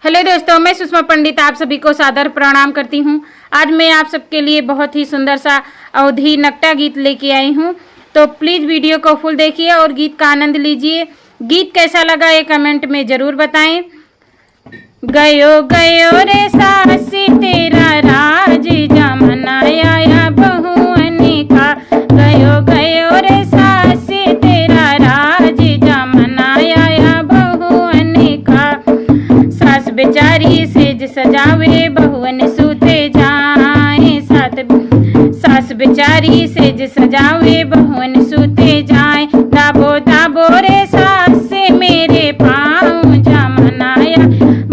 Hello दोस्तों, मैं सुषमा पंडित आप सभी को सादर प्रणाम करती हूँ। आज मैं आप सबके लिए बहुत ही सुंदर सा अवधी नकटा गीत लेके आई हूँ, तो प्लीज़ वीडियो को फुल देखिए और गीत का आनंद लीजिए। गीत कैसा लगा ये कमेंट में ज़रूर बताएं। गयो गयो रे सासी तेरा राज जमाना आया बहुअने का। गयो गयो रे सासी तेरा राज जमाना आया बहुअने का। सास बेचारी सेज सजावे बहुअन सूते जाए। सास बेचारी सेज सजावे बहुअन सूते जाए। दाबो दाबो रे सास से मेरे पाँव जमाना आया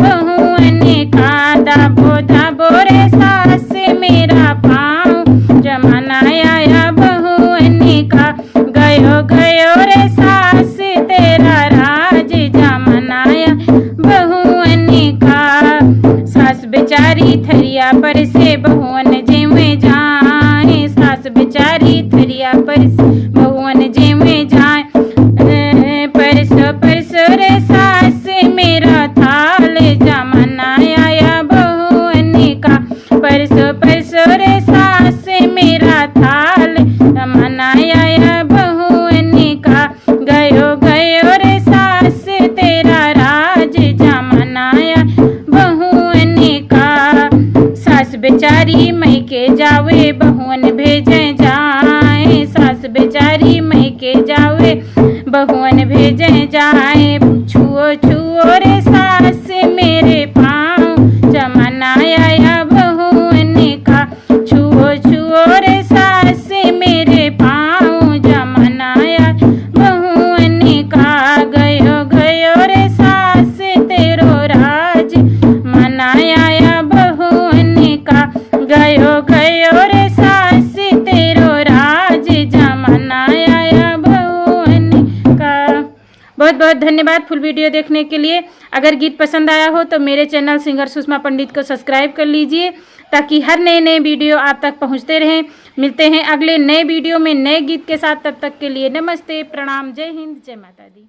बहुअने का। दाबो दाबो रे सास से मेरा पाँव जमाना आया बहुअने का। गयो गयो रे सास तेरा राज जमाना आया बहुअने का। सास बेचारी थरिया पर से बहुअन जेवे जाए। सास बेचारी थरिया पर से बहुअन जेवे जाए। परसो रे सास मेरा थाल जमाना आया बहुअने का। परसो रे सास मेरा थाल जमाना आया बहुअने का। गयो गयो रे सास तेरा राज जमाना आया बहुअने का। सास बेचारी मैके जावे बहुअन भेजे जाए। सास बेचारी मैके जावे बहुअन भेजे जाए। छुओ छुओ रे सास मेरे पाँव जमाना आया बहुअने का। छुओ छुओ रे सास मेरे पाँव जमाना आया बहुअने का। गयो गयो रे सास तेरो राज मनाया बहुअने का। गयो गयो रे सास तेरो राज जमाना आया बहुअने का। बहुत बहुत धन्यवाद फुल वीडियो देखने के लिए। अगर गीत पसंद आया हो तो मेरे चैनल सिंगर सुषमा पंडित को सब्सक्राइब कर लीजिए, ताकि हर नए वीडियो आप तक पहुंचते रहें। मिलते हैं अगले नए वीडियो में नए गीत के साथ। तब तक के लिए नमस्ते, प्रणाम, जय हिंद, जय माता दी।